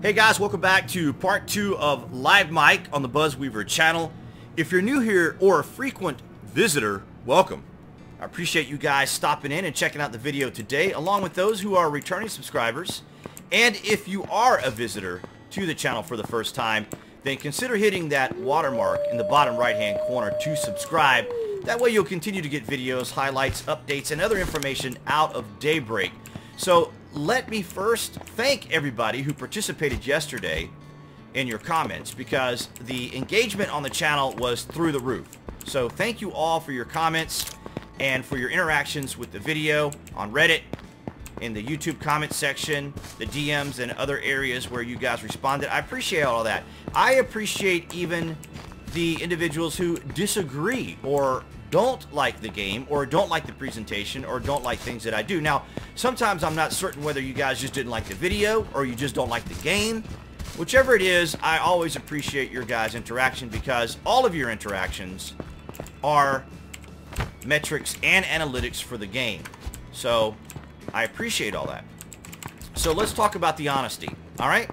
Hey guys, welcome back to part 2 of Live Mic on the BuzWeaver channel. If you're new here or a frequent visitor, welcome. I appreciate you guys stopping in and checking out the video today, along with those who are returning subscribers. And if you are a visitor to the channel for the first time, then consider hitting that watermark in the bottom right hand corner to subscribe. That way you'll continue to get videos, highlights, updates, and other information out of Daybreak. So let me first thank everybody who participated yesterday in your comments, because the engagement on the channel was through the roof. So thank you all for your comments and for your interactions with the video on Reddit, in the YouTube comment section, the DMs, and other areas where you guys responded. I appreciate all of that. I appreciate even the individuals who disagree or don't like the game or don't like the presentation or don't like things that I do. Now, sometimes I'm not certain whether you guys just didn't like the video or you just don't like the game. Whichever it is, I always appreciate your guys' interaction, because all of your interactions are metrics and analytics for the game. So I appreciate all that. So let's talk about the honesty. All right?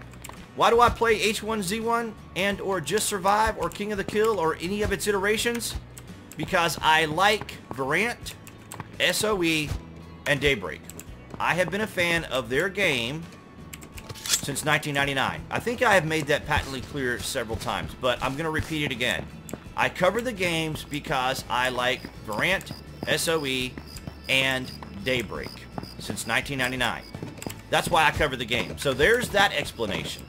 Why do I play H1Z1 and or Just Survive or King of the Kill or any of its iterations? Because I like Variant, SOE, and Daybreak. I have been a fan of their game since 1999. I think I have made that patently clear several times, but I'm going to repeat it again. I cover the games because I like Variant, SOE, and Daybreak since 1999. That's why I cover the game. So there's that explanation.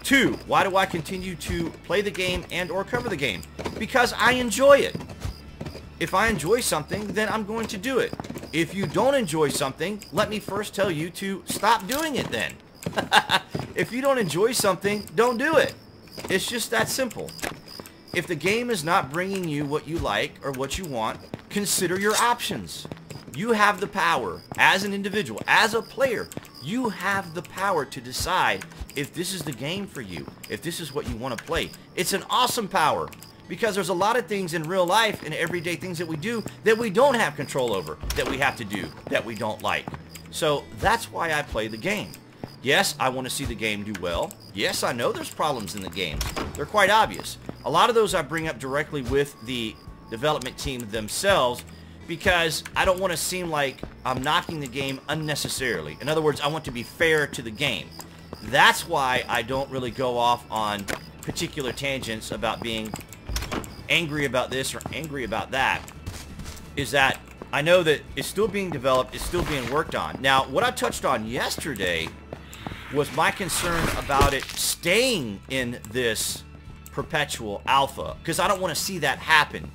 2, why do I continue to play the game and or cover the game? Because I enjoy it. If I enjoy something, then I'm going to do it. If you don't enjoy something, let me first tell you to stop doing it then. If you don't enjoy something, don't do it. It's just that simple. If the game is not bringing you what you like or what you want, consider your options. You have the power as an individual, as a player. You have the power to decide if this is the game for you, if this is what you want to play. It's an awesome power, because there's a lot of things in real life and everyday things that we do that we don't have control over, that we have to do, that we don't like. So that's why I play the game. Yes, I want to see the game do well. Yes, I know there's problems in the game. They're quite obvious. A lot of those I bring up directly with the development team themselves, because I don't want to seem like I'm knocking the game unnecessarily. In other words, I want to be fair to the game. That's why I don't really go off on particular tangents about being angry about this or angry about that. Is that I know that it's still being developed, it's still being worked on. Now, what I touched on yesterday was my concern about it staying in this perpetual alpha, because I don't want to see that happen.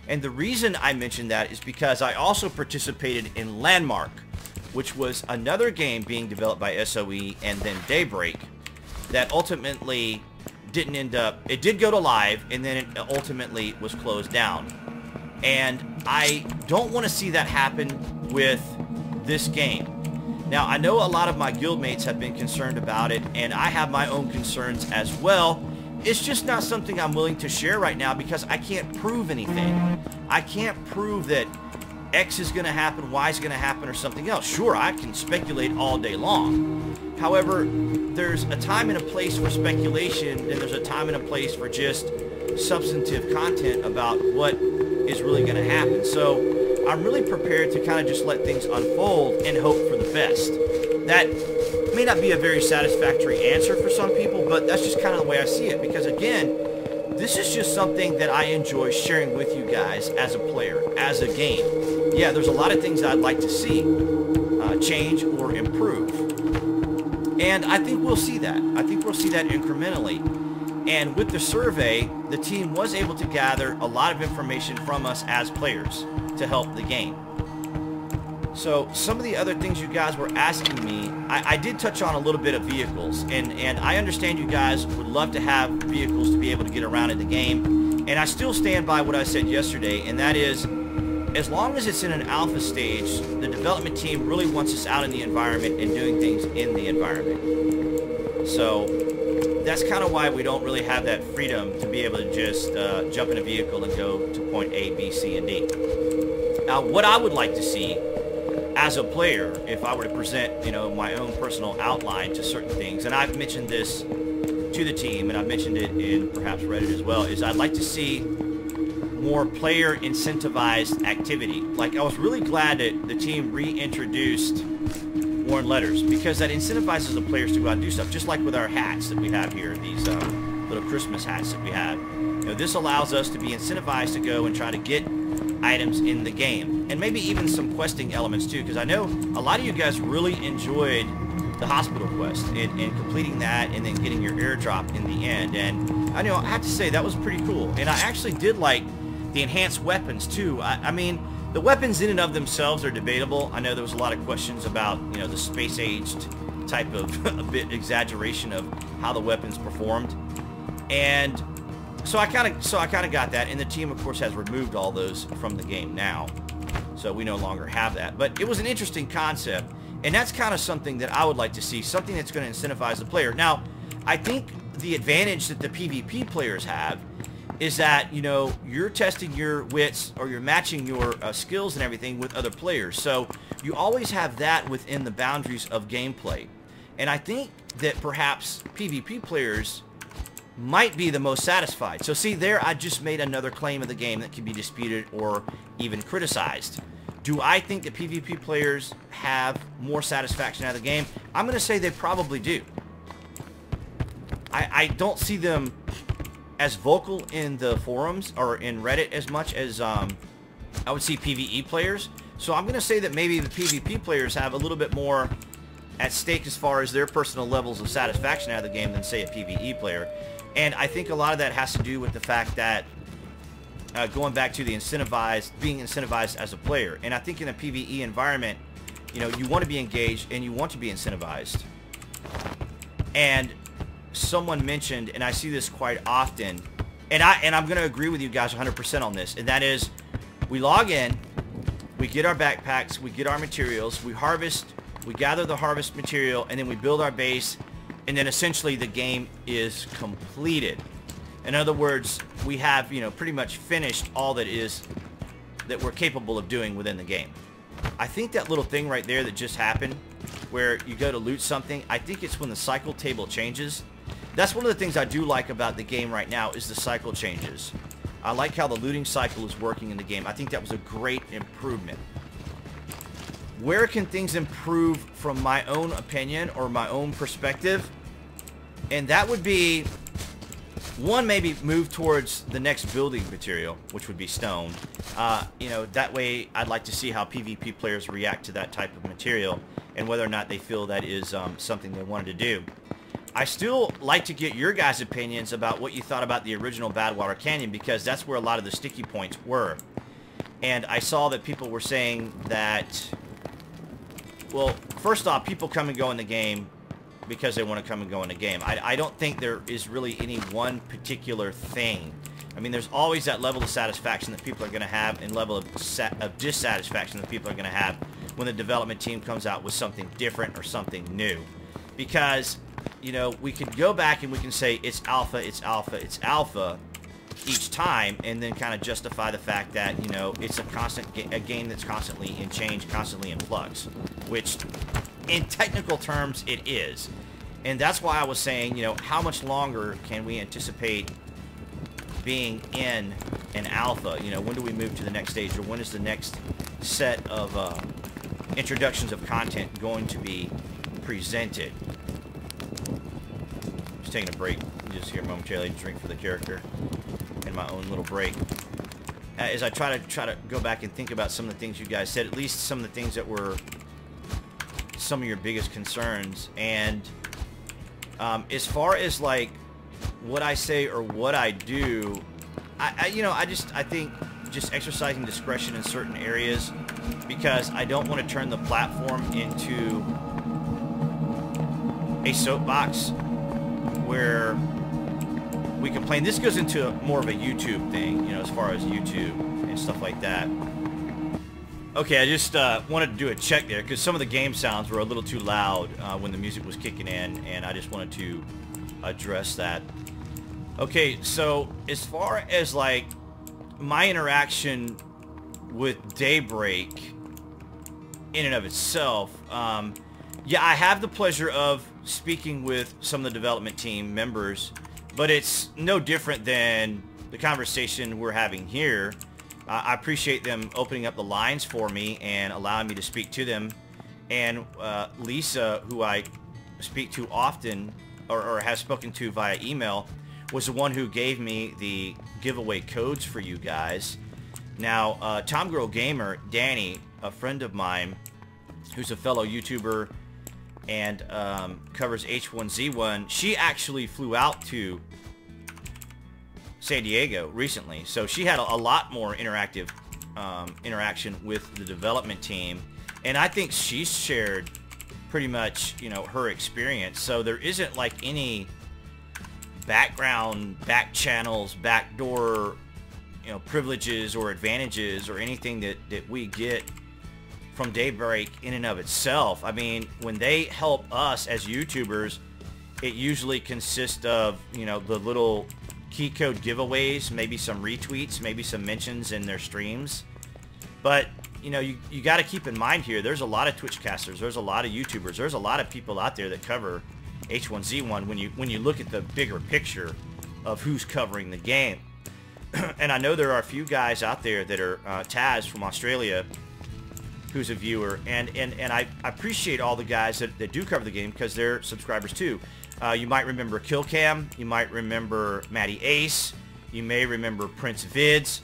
And the reason I mentioned that is because I also participated in Landmark, which was another game being developed by SOE and then Daybreak, that ultimately didn't end up, it did go to live, and then it ultimately was closed down. And I don't want to see that happen with this game. Now, I know a lot of my guildmates have been concerned about it, and I have my own concerns as well. It's just not something I'm willing to share right now, because I can't prove anything. I can't prove that X is going to happen, Y is going to happen, or something else. Sure, I can speculate all day long. However, there's a time and a place for speculation, and there's a time and a place for just substantive content about what is really going to happen. So I'm really prepared to kind of just let things unfold and hope for the best. That may not be a very satisfactory answer for some people, but that's just kind of the way I see it, because again, this is just something that I enjoy sharing with you guys as a player, as a game. Yeah, there's a lot of things I'd like to see change or improve. And I think we'll see that. I think we'll see that incrementally. And with the survey, the team was able to gather a lot of information from us as players to help the game. So some of the other things you guys were asking me, I did touch on a little bit of vehicles, and I understand you guys would love to have vehicles to be able to get around in the game, and I still stand by what I said yesterday, and that is, as long as it's in an alpha stage, the development team really wants us out in the environment and doing things in the environment. So that's kind of why we don't really have that freedom to be able to just jump in a vehicle and go to point A, B, C, and D. Now, what I would like to see as a player, if I were to present, you know, my own personal outline to certain things, and I've mentioned this to the team, and I've mentioned it in perhaps Reddit as well, is I'd like to see more player incentivized activity. Like, I was really glad that the team reintroduced worn letters, because that incentivizes the players to go out and do stuff, just like with our hats that we have here, these little Christmas hats that we have. You know, this allows us to be incentivized to go and try to get items in the game, and maybe even some questing elements too, because I know a lot of you guys really enjoyed the hospital quest and completing that, and then getting your airdrop in the end. And I know I have to say that was pretty cool, and I actually did like the enhanced weapons too. I mean, the weapons in and of themselves are debatable. I know there was a lot of questions about, you know, the space-aged type of a bit exaggeration of how the weapons performed, and so I kind of got that, and the team, of course, has removed all those from the game now, so we no longer have that. But it was an interesting concept, and that's kind of something that I would like to see, something that's going to incentivize the player. Now, I think the advantage that the PvP players have is that, you know, you're testing your wits, or you're matching your skills and everything with other players, so you always have that within the boundaries of gameplay. And I think that perhaps PvP players might be the most satisfied. So see there, I just made another claim of the game that can be disputed or even criticized. Do I think that PvP players have more satisfaction out of the game? I'm going to say they probably do. I don't see them as vocal in the forums or in Reddit as much as I would see PvE players. So I'm going to say that maybe the PvP players have a little bit more at stake as far as their personal levels of satisfaction out of the game than, say, a PvE player. And I think a lot of that has to do with the fact that going back to the being incentivized as a player. And I think in a PvE environment, you know, you want to be engaged and you want to be incentivized. And someone mentioned, and I see this quite often, and I'm going to agree with you guys 100% on this, and that is, we log in, we get our backpacks, we get our materials, we harvest, we gather the harvest material, and then we build our base, and then essentially the game is completed. In other words, we have, you know, pretty much finished all that we're capable of doing within the game. I think that little thing right there that just happened, where you go to loot something, I think it's when the cycle table changes. That's one of the things I do like about the game right now, is the cycle changes. I like how the looting cycle is working in the game. I think that was a great improvement. Where can things improve from my own opinion or my own perspective? And that would be, one, maybe move towards the next building material, which would be stone. You know, that way I'd like to see how PvP players react to that type of material, and whether or not they feel that is something they wanted to do. I still like to get your guys' opinions about what you thought about the original Badwater Canyon, because that's where a lot of the sticky points were. And I saw that people were saying that, well, first off, people come and go in the game because they want to come and go in the game. I don't think there is really any one particular thing. I mean, there's always that level of satisfaction that people are going to have, and level of dissatisfaction that people are going to have when the development team comes out with something different or something new. Because, you know, we could go back and we can say it's alpha, it's alpha, it's alpha each time, and then kind of justify the fact that, you know, it's a game that's constantly in change, constantly in flux, which in technical terms it is. And that's why I was saying, you know, how much longer can we anticipate being in an alpha? You know, when do we move to the next stage, or when is the next set of introductions of content going to be presented? Just taking a break just here momentarily to drink for the character in my own little break. As I try to go back and think about some of the things you guys said, at least some of the things that were some of your biggest concerns. And as far as like what I say or what I do, I think just exercising discretion in certain areas, because I don't want to turn the platform into a soapbox where we complain. This goes into more of a YouTube thing, you know, as far as YouTube and stuff like that. Okay, I just wanted to do a check there, because some of the game sounds were a little too loud when the music was kicking in, and I just wanted to address that. Okay, so as far as like my interaction with Daybreak, in and of itself, yeah, I have the pleasure of speaking with some of the development team members, but it's no different than the conversation we're having here. I appreciate them opening up the lines for me and allowing me to speak to them. And Lisa, who I speak to often, or have spoken to via email, was the one who gave me the giveaway codes for you guys. Now, Tom Girl Gamer, Danny, a friend of mine, who's a fellow YouTuber and covers H1Z1, she actually flew out to San Diego recently, so she had a lot more interactive interaction with the development team, and I think she's shared pretty much, you know, her experience. So there isn't like any background, back channels, backdoor, you know, privileges or advantages or anything that we get from Daybreak in and of itself. I mean, when they help us as YouTubers, it usually consists of, you know, the little key code giveaways, maybe some retweets, maybe some mentions in their streams. But, you know, you got to keep in mind here, there's a lot of Twitch casters, there's a lot of YouTubers, there's a lot of people out there that cover H1Z1 when you look at the bigger picture of who's covering the game. And I know there are a few guys out there that are Taz from Australia, who's a viewer, and I appreciate all the guys that do cover the game because they're subscribers too. You might remember Killcam, you might remember Matty Ace, you may remember Prince Vids.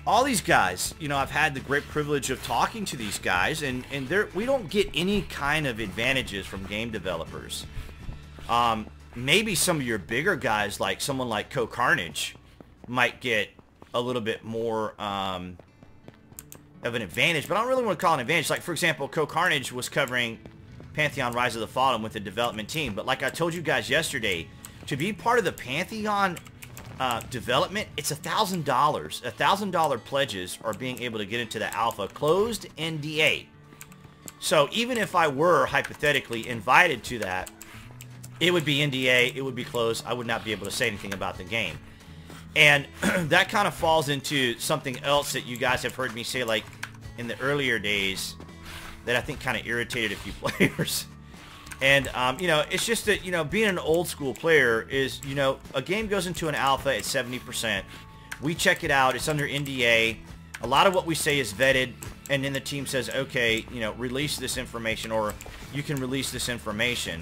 All these guys, you know, I've had the great privilege of talking to these guys, and we don't get any kind of advantages from game developers. Maybe some of your bigger guys, like someone like Carnage, might get a little bit more of an advantage, but I don't really want to call it an advantage. Like, for example, Carnage was covering Pantheon Rise of the Fallen with the development team, but like I told you guys yesterday, to be part of the Pantheon development, it's $1,000. $1,000 pledges are being able to get into the alpha closed NDA. So even if I were hypothetically invited to that, it would be NDA, it would be closed, I would not be able to say anything about the game. And that kind of falls into something else that you guys have heard me say, like in the earlier days, that I think kind of irritated a few players. And, you know, it's just that, you know, being an old school player is, you know, a game goes into an alpha at 70%. We check it out. It's under NDA. A lot of what we say is vetted. And then the team says, okay, you know, release this information, or you can release this information.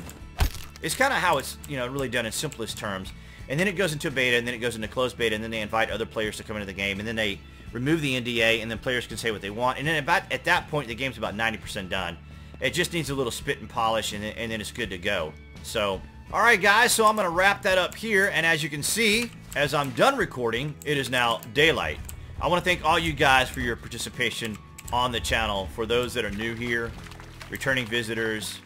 It's kind of how it's, you know, really done in simplest terms. And then it goes into beta, and then it goes into closed beta, and then they invite other players to come into the game, and then they remove the NDA, and then players can say what they want. And then about at that point, the game's about 90% done. It just needs a little spit and polish, and then it's good to go. So, all right, guys, so I'm going to wrap that up here. And as you can see, as I'm done recording, it is now daylight. I want to thank all you guys for your participation on the channel. For those that are new here, returning visitors,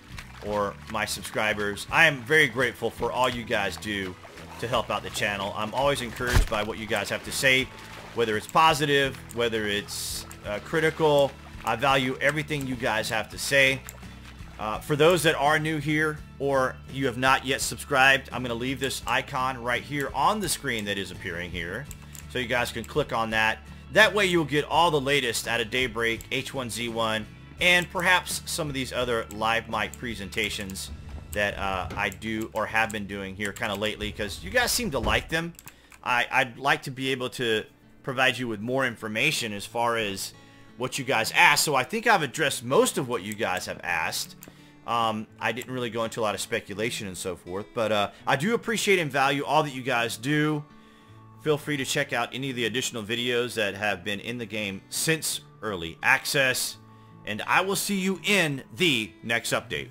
or my subscribers, I am very grateful for all you guys do to help out the channel. I'm always encouraged by what you guys have to say, whether it's positive, whether it's critical. I value everything you guys have to say. For those that are new here, or you have not yet subscribed, I'm going to leave this icon right here on the screen that is appearing here, so you guys can click on that. That way you'll get all the latest out of Daybreak, H1Z1, and perhaps some of these other live mic presentations that I do or have been doing here kind of lately, because you guys seem to like them. I'd like to be able to provide you with more information as far as what you guys asked. So I think I've addressed most of what you guys have asked. I didn't really go into a lot of speculation and so forth, but I do appreciate and value all that you guys do. Feel free to check out any of the additional videos that have been in the game since early access, and I will see you in the next update.